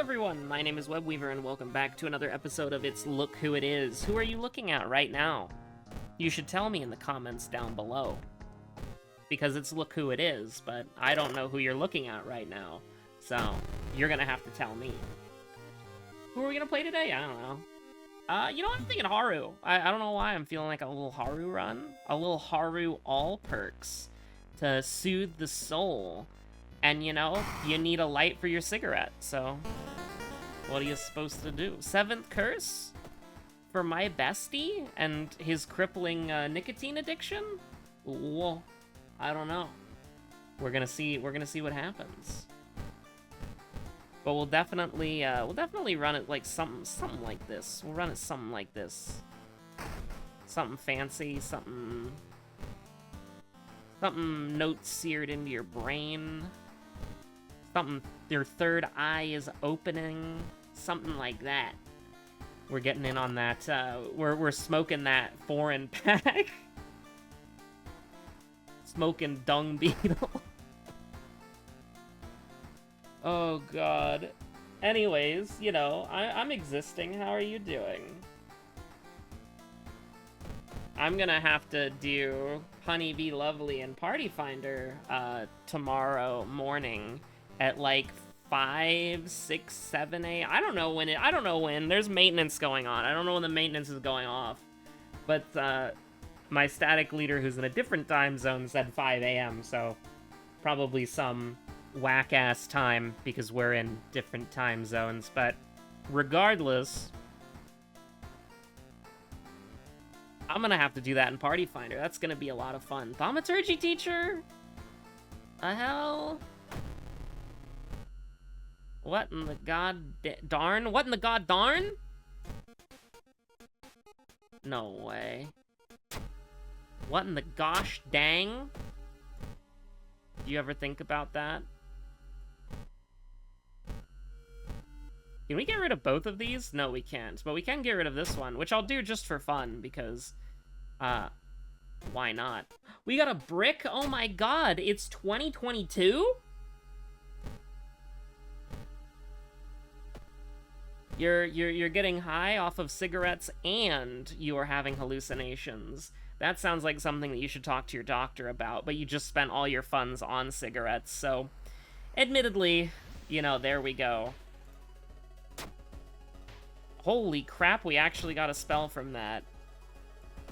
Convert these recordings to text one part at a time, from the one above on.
everyone, my name is Webweaver and welcome back to another episode of It's Look Who It Is. Who are you looking at right now? You should tell me in the comments down below. Because it's Look Who It Is, but I don't know who you're looking at right now. So, you're gonna have to tell me. Who are we gonna play today? I don't know. You know what? I'm thinking Haru. I don't know why I'm feeling like a little Haru run. A little Haru all perks to soothe the soul. And, you know, you need a light for your cigarette, so what are you supposed to do? 7th curse? For my bestie? And his crippling nicotine addiction? Well, I don't know. We're gonna see what happens. But we'll definitely run it like something like this. We'll run it something like this. Something fancy, something notes seared into your brain. Something your third eye is opening. Something like that. We're getting in on that. We're smoking that foreign pack. Smoking dung beetle. Oh god. Anyways, you know, I'm existing. How are you doing? I'm gonna have to do Honey Be Lovely and Party Finder tomorrow morning at like 5, 6, 7 a.m. I don't know when. There's maintenance going on. I don't know when the maintenance is going off. But my static leader, who's in a different time zone, said 5 a.m. So probably some whack-ass time because we're in different time zones. But regardless, I'm gonna have to do that in Party Finder. That's gonna be a lot of fun. Thaumaturgy teacher? The hell? What in the god darn? What in the god darn? No way. What in the gosh dang? Do you ever think about that? Can we get rid of both of these? No, we can't. But we can get rid of this one, which I'll do just for fun, because, why not? We got a brick? Oh my god, it's 2022? You're getting high off of cigarettes and you are having hallucinations. That sounds like something that you should talk to your doctor about, but you just spent all your funds on cigarettes, so admittedly, you know, there we go. Holy crap, we actually got a spell from that.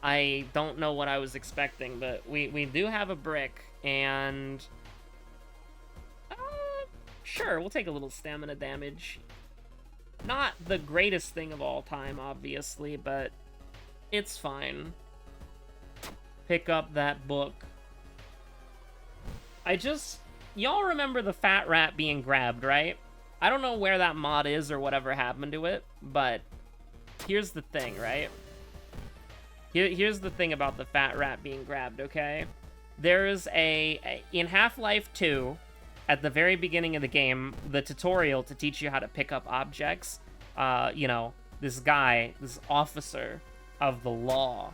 I don't know what I was expecting, but we do have a brick, and sure, we'll take a little stamina damage. Not the greatest thing of all time, obviously, but it's fine. Pick up that book. Y'all remember the fat rat being grabbed, right? I don't know where that mod is or whatever happened to it, but here's the thing, right? Here's the thing about the fat rat being grabbed, okay? There's in Half-Life 2, at the very beginning of the game, the tutorial to teach you how to pick up objects, you know, this officer of the law,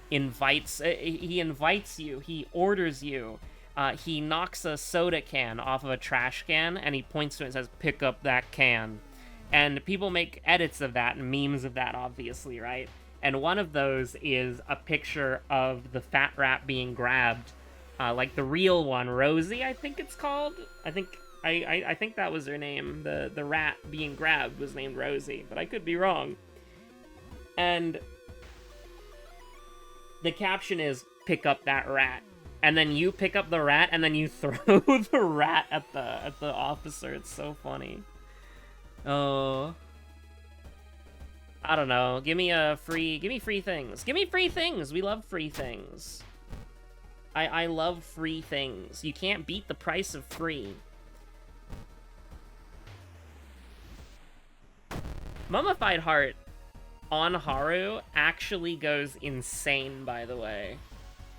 he invites you, he orders you, he knocks a soda can off of a trash can, and he points to it and says, pick up that can. And people make edits of that and memes of that, obviously, right? And one of those is a picture of the fat rat being grabbed, like the real one, Rosie, I think it's called. I think that was her name. The rat being grabbed was named Rosie, but I could be wrong. And the caption is, pick up that rat. And then you pick up the rat, and then you throw the rat at the officer. It's so funny. Oh. I don't know. Give me free things. Give me free things! We love free things. I love free things. You can't beat the price of free. Mummified Heart on Haru actually goes insane, by the way.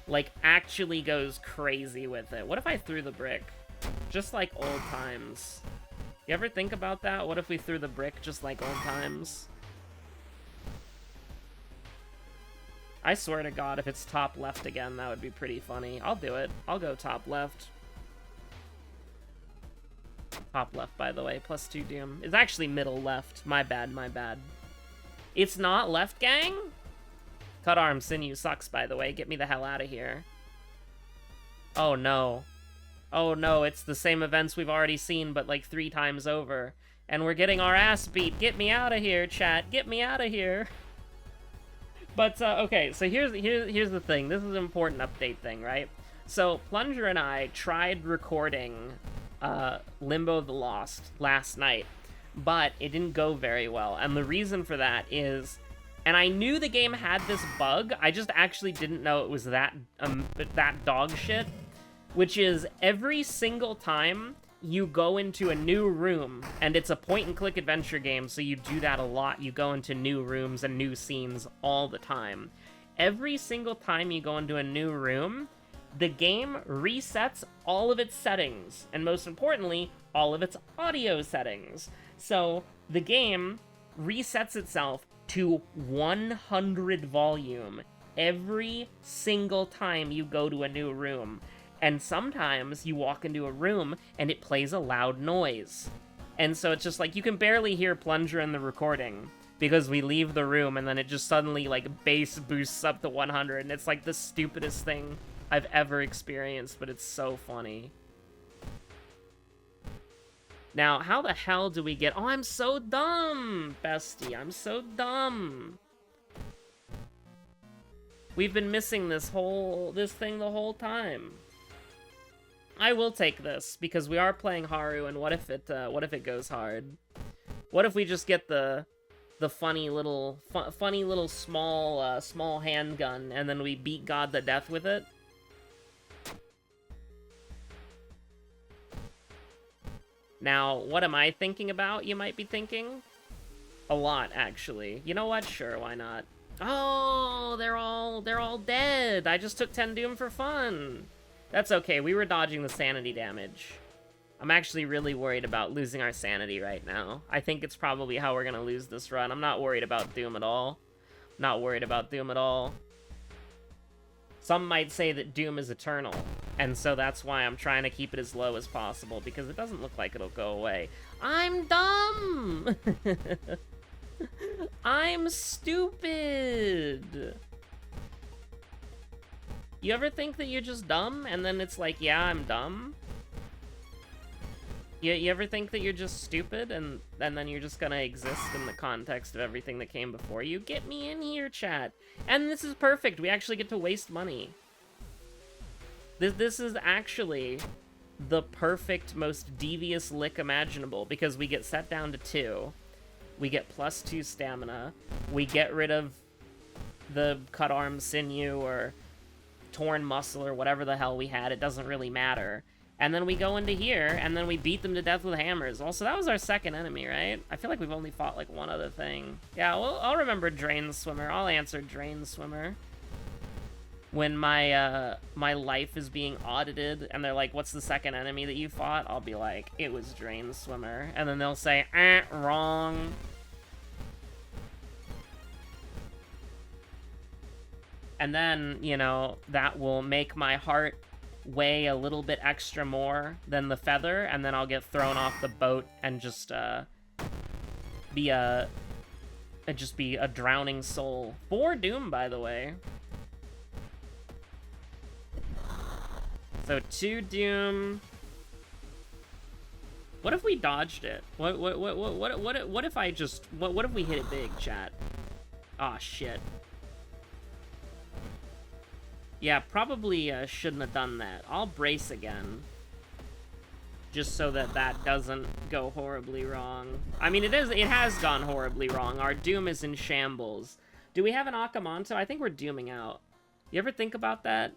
Like, actually goes crazy with it. What if I threw the brick? Just like old times. You ever think about that? What if we threw the brick just like old times? I swear to God, if it's top left again, that would be pretty funny. I'll do it. I'll go top left. Top left, by the way, +2 Doom. It's actually middle left. My bad, my bad. It's not left, gang? Cut arm sinew sucks, by the way. Get me the hell out of here. Oh, no. Oh, no, it's the same events we've already seen, but like 3 times over. And we're getting our ass beat. Get me out of here, chat. Get me out of here. But, okay, so here's the thing. This is an important update thing, right? So, Plunger and I tried recording Limbo the Lost last night, but it didn't go very well. And the reason for that is, and I knew the game had this bug, I just actually didn't know it was that dog shit, which is every single time you go into a new room, and it's a point-and-click adventure game, so you do that a lot. You go into new rooms and new scenes all the time. Every single time you go into a new room, the game resets all of its settings, and most importantly, all of its audio settings. So the game resets itself to 100 volume every single time you go to a new room. And sometimes you walk into a room and it plays a loud noise. And so it's just like, you can barely hear Plunger in the recording because we leave the room and then it just suddenly like bass boosts up to 100, and it's like the stupidest thing I've ever experienced, but it's so funny. Now, how the hell do we get... Oh, I'm so dumb, bestie. I'm so dumb. We've been missing this thing the whole time. I will take this, because we are playing Haru, and what if it goes hard? What if we just get the funny little small handgun, and then we beat God to death with it? Now, what am I thinking about, you might be thinking? A lot, actually. You know what? Sure, why not? Oh, they're all dead. I just took 10 Doom for fun. That's okay, we were dodging the sanity damage. I'm actually really worried about losing our sanity right now. I think it's probably how we're gonna lose this run. I'm not worried about Doom at all. Not worried about Doom at all. Some might say that Doom is eternal, and so that's why I'm trying to keep it as low as possible, because it doesn't look like it'll go away. I'm dumb! I'm stupid! You ever think that you're just dumb, and then it's like, yeah, I'm dumb? You ever think that you're just stupid, and then you're just gonna exist in the context of everything that came before you? Get me in here, chat. And this is perfect. We actually get to waste money. This is actually the perfect, most devious lick imaginable, because we get set down to 2. We get +2 stamina. We get rid of the cut arm sinew or torn muscle or whatever the hell we had. It doesn't really matter. And then we go into here, and then we beat them to death with hammers. Also, that was our second enemy, right? I feel like we've only fought, like, one other thing. Yeah, well, I'll remember Drain Swimmer. I'll answer Drain Swimmer. When my life is being audited, and they're like, what's the second enemy that you fought? I'll be like, it was Drain Swimmer. And then they'll say, wrong. And then, you know, that will make my heart weigh a little bit extra more than the feather, and then I'll get thrown off the boat and just be a drowning soul. 4 Doom, by the way. So 2 Doom. What if we dodged it? What if I just what if we hit it big, chat? Aw, shit. Yeah, probably shouldn't have done that. I'll brace again. Just so that that doesn't go horribly wrong. I mean, it has gone horribly wrong. Our Doom is in shambles. Do we have an Akamanto? I think we're dooming out. You ever think about that?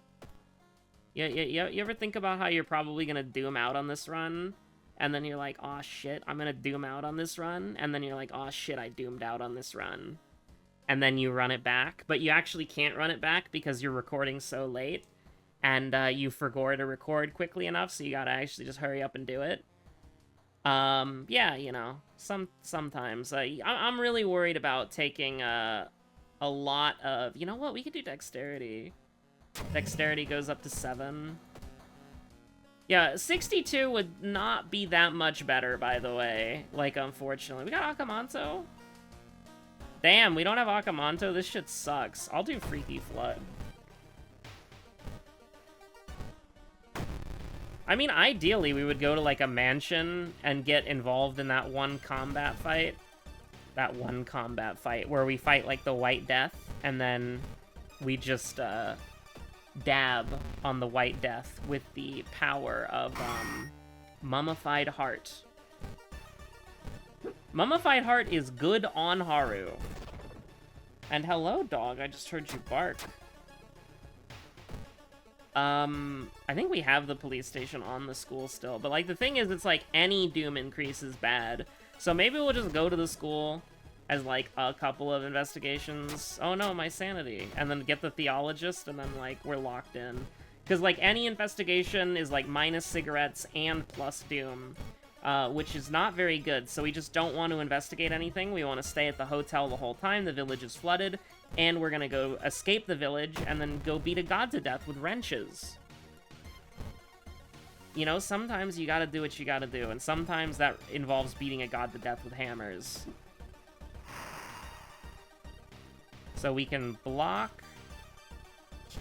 You ever think about how you're probably gonna doom out on this run? And then you're like, aw shit, I'm gonna doom out on this run? And then you're like, aw shit, I doomed out on this run. And then you run it back, but you actually can't run it back because you're recording so late, and you forgot to record quickly enough, so you gotta actually just hurry up and do it. Yeah, you know, sometimes. I'm really worried about taking a lot of... You know what? We could do Dexterity. Dexterity goes up to 7. Yeah, 62 would not be that much better, by the way. Like, unfortunately. We got Akamanto? Damn, we don't have Akamanto? This shit sucks. I'll do Freaky Flood. I mean, ideally, we would go to, like, a mansion and get involved in that one combat fight. That one combat fight where we fight, like, the White Death, and then we just, dab on the White Death with the power of, Mummified Heart. Mummified Heart is good on Haru. And hello, dog. I just heard you bark. I think we have the police station on the school still. But, like, the thing is, it's like any Doom increase is bad. So maybe we'll just go to the school as, like, a couple of investigations. Oh, no, my sanity. And then get the theologist, and then, like, we're locked in. Because, like, any investigation is, like, minus cigarettes and plus Doom. Which is not very good, so we just don't want to investigate anything. We want to stay at the hotel the whole time. The village is flooded, and we're gonna go escape the village and then go beat a god to death with wrenches. You know, sometimes you gotta do what you gotta do, and sometimes that involves beating a god to death with hammers. So we can block,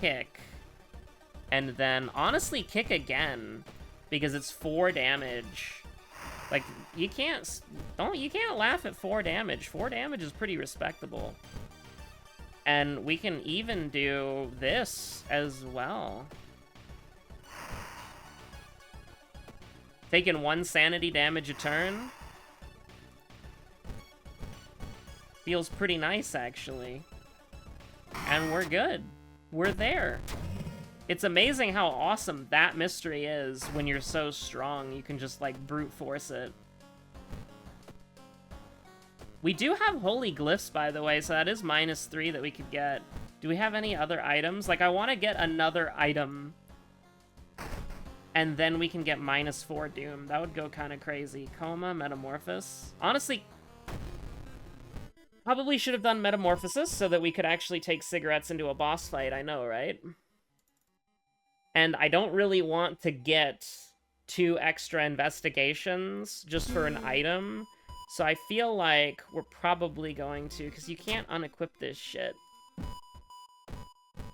kick, and then honestly kick again, because it's 4 damage. Like, you can't laugh at 4 damage. 4 damage is pretty respectable. And we can even do this as well. Taking 1 sanity damage a turn. Feels pretty nice, actually. And we're good. We're there. It's amazing how awesome that mystery is when you're so strong. You can just, like, brute force it. We do have holy glyphs, by the way, so that is -3 that we could get. Do we have any other items? Like, I want to get another item. And then we can get -4 Doom. That would go kind of crazy. Coma, Metamorphosis. Honestly, probably should have done Metamorphosis so that we could actually take cigarettes into a boss fight. I know, right? And I don't really want to get 2 extra investigations just for an item. So I feel like we're probably going to, because you can't unequip this shit.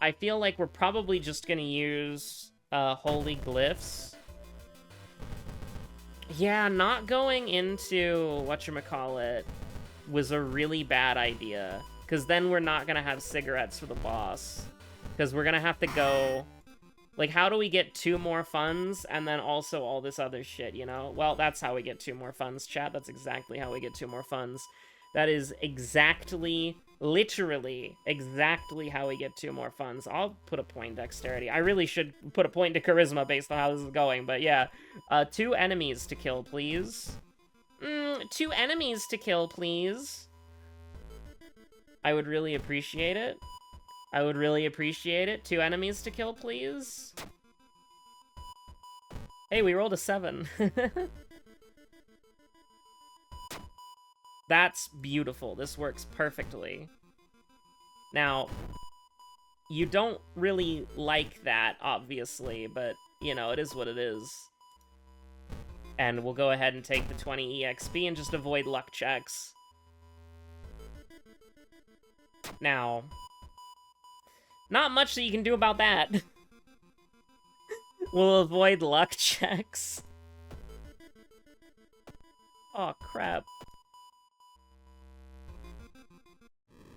I feel like we're probably just going to use Holy Glyphs. Yeah, not going into whatchamacallit was a really bad idea. Because then we're not going to have cigarettes for the boss. Because we're going to have to go... Like, how do we get 2 more funds and then also all this other shit, you know? Well, that's how we get 2 more funds, chat. That's exactly how we get 2 more funds. That is exactly, literally, exactly how we get 2 more funds. I'll put a point in dexterity. I really should put a point into charisma based on how this is going, but yeah. 2 enemies to kill, please. 2 enemies to kill, please. I would really appreciate it. I would really appreciate it. 2 enemies to kill, please. Hey, we rolled a 7. That's beautiful. This works perfectly. Now, you don't really like that, obviously, but, you know, it is what it is. And we'll go ahead and take the 20 EXP and just avoid luck checks. Now... Not much that you can do about that. We'll avoid luck checks. Oh, crap.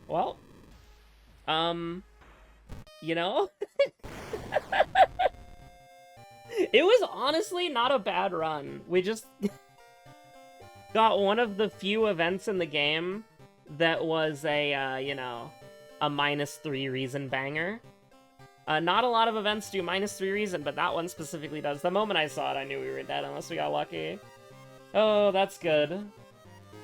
Well. You know? It was honestly not a bad run. We just got one of the few events in the game that was a, you know... a -3 reason banger. Not a lot of events do -3 reason, but that one specifically does. The moment I saw it, I knew we were dead, unless we got lucky. Oh, that's good.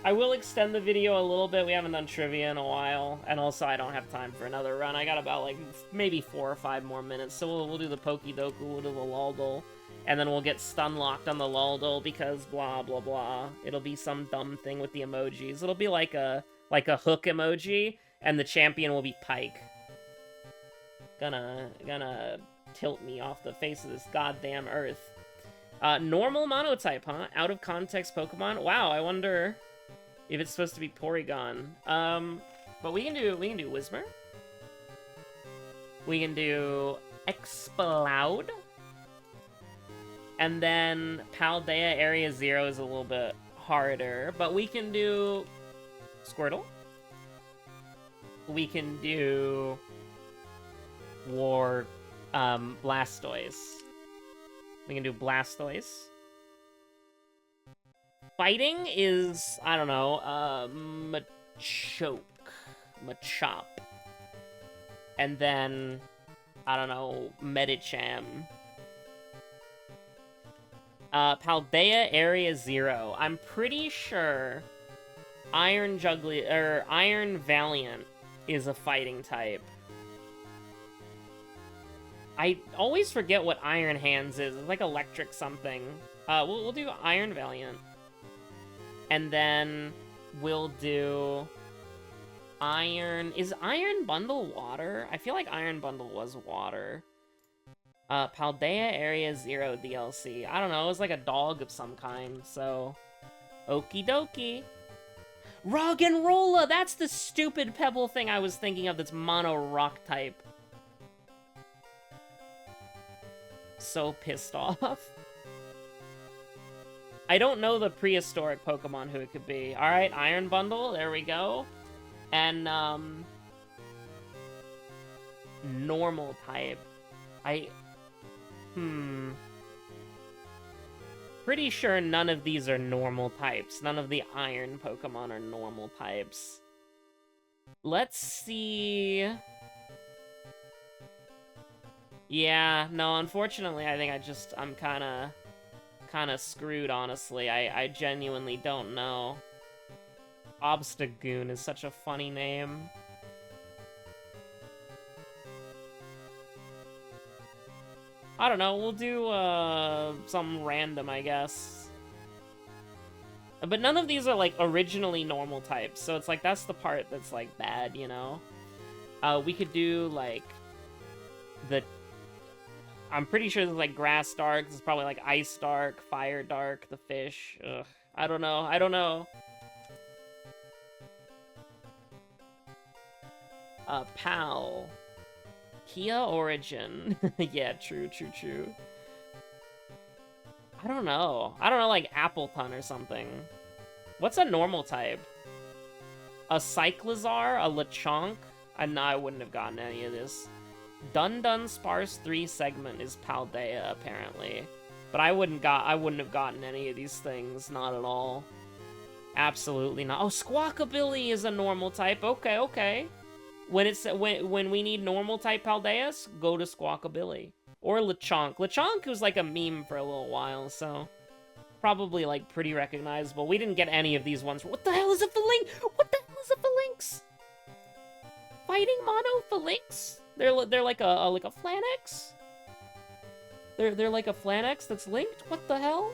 I will extend the video a little bit. We haven't done trivia in a while, and also I don't have time for another run. I got about, like, maybe 4 or 5 more minutes, so we'll do the Pokidoku, we'll do the Luldle, and then we'll get stun-locked on the Luldle because blah, blah, blah. It'll be some dumb thing with the emojis. It'll be like a hook emoji, and the champion will be Pike. Gonna tilt me off the face of this goddamn earth. Normal monotype, huh? Out of context Pokemon? Wow, I wonder if it's supposed to be Porygon. But we can do Whismur. We can do Explode. And then Paldea Area 0 is a little bit harder. But we can do Squirtle. We can do Blastoise. We can do Blastoise. Fighting is, I don't know, Machop. And then, I don't know, Medicham. Paldea Area 0. I'm pretty sure Iron Valiant is a fighting type. I always forget what Iron Hands is. It's like electric something. We'll do Iron Valiant. And then we'll do Iron... Is Iron Bundle water? I feel like Iron Bundle was water. Paldea Area 0 DLC. I don't know, it was like a dog of some kind, so... Okie dokie. Roggenrola! That's the stupid Pebble thing I was thinking of that's mono rock type. So pissed off. I don't know the prehistoric Pokemon who it could be. Alright, Iron Bundle, there we go. And, normal type. Pretty sure none of these are normal types. None of the iron Pokemon are normal types. Let's see... Yeah, no, unfortunately, I think I'm kinda screwed, honestly. I genuinely don't know. Obstagoon is such a funny name. I don't know, we'll do, something random, I guess. But none of these are, like, originally normal types, so it's like, that's the part that's, like, bad, you know? We could do, like, I'm pretty sure there's, like, Grass Dark, this is probably, like, Ice Dark, Fire Dark, the fish, ugh. I don't know. Pal. Kia Origin. Yeah, true. I don't know, like Appleton or something. What's a normal type? A Cyclizar? A Lechonk? No, I wouldn't have gotten any of this. Dun Sparse 3 Segment is Paldea, apparently. But I wouldn't have gotten any of these things, not at all. Absolutely not. Oh, Squawkabilly is a normal type. Okay. When we need normal type Paldeas, go to Squawkabilly. Or Lechonk. Lechonk was like a meme for a little while, so probably like pretty recognizable. We didn't get any of these ones. What the hell is a Phalanx? What the hell is a Phalanx? Fighting Mono Phalanx? They're like a Flanax? They're like a Flanax that's linked? What the hell?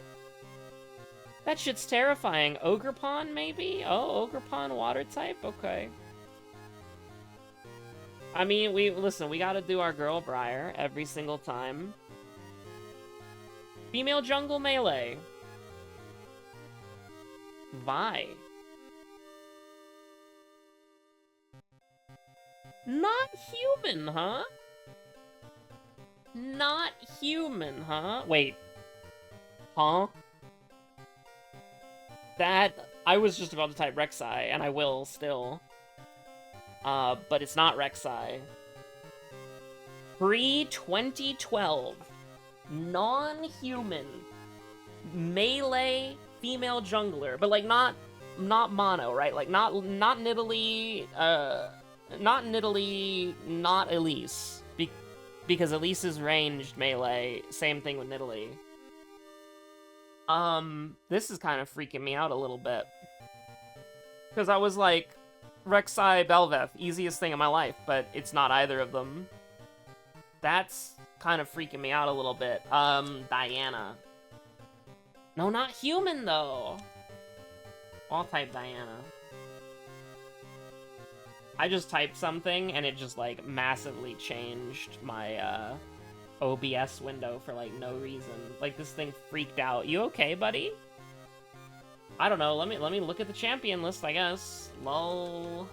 That shit's terrifying. Ogerpon, maybe? Oh, Ogerpon water type? Okay. I mean, we gotta do our Girl Briar every single time. Female Jungle Melee. Vi. Not human, huh? Not human, huh? Wait. Huh? I was just about to type Rek'Sai, and I will still. But it's not Rek'Sai. Pre-2012. Non-human. Melee female jungler. But, like, not mono, right? Like, not Nidalee, not Elise. Because Elise is ranged melee. Same thing with Nidalee. This is kind of freaking me out a little bit. Because I was like, Rek'Sai, Belveth, easiest thing in my life, but it's not either of them. That's kind of freaking me out a little bit. Diana. No, not human, though. I'll type Diana. I just typed something, and it just, like, massively changed my, OBS window for, like, no reason. Like, this thing freaked out. You okay, buddy? I don't know. Let me look at the champion list, I guess. Lol.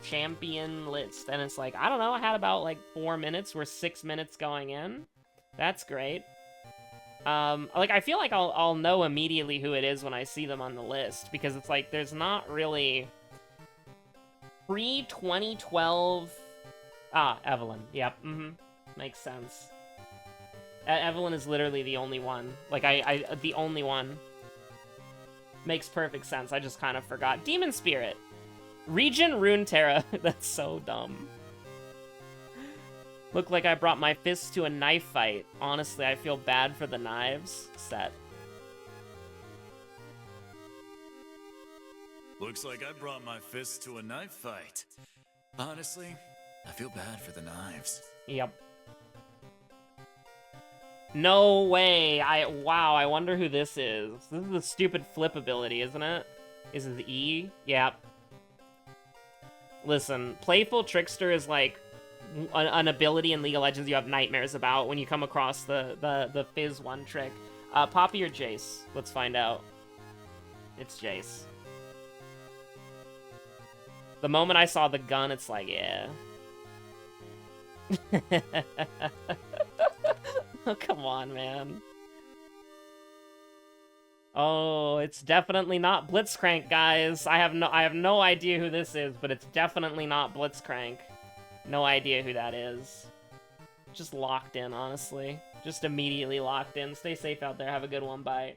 Champion list. And it's like, I don't know, I had about, like, 4 minutes. We're 6 minutes going in. That's great. Like, I feel like I'll know immediately who it is when I see them on the list, because it's like, there's not really... Pre-2012... Ah, Evelyn. Yep, Makes sense. Evelyn is literally the only one. Like, the only one. Makes perfect sense, I just kind of forgot. Demon Spirit. Regent Runeterra. That's so dumb. Look like I brought my fists to a knife fight. Honestly, I feel bad for the knives. Set. Looks like I brought my fists to a knife fight. Honestly, I feel bad for the knives. Yep. No way. Wow, I wonder who this is. This is the stupid flip ability, isn't it? Is it the E? Yep. Listen, Playful Trickster is like an ability in League of Legends you have nightmares about when you come across the Fizz 1 trick. Poppy or Jace? Let's find out. It's Jace. The moment I saw the gun, it's like, yeah. Oh, come on, man. Oh, it's definitely not Blitzcrank, guys. I have no idea who this is, but it's definitely not Blitzcrank. No idea who that is. Just locked in, honestly. Just immediately locked in. Stay safe out there. Have a good one. Bye.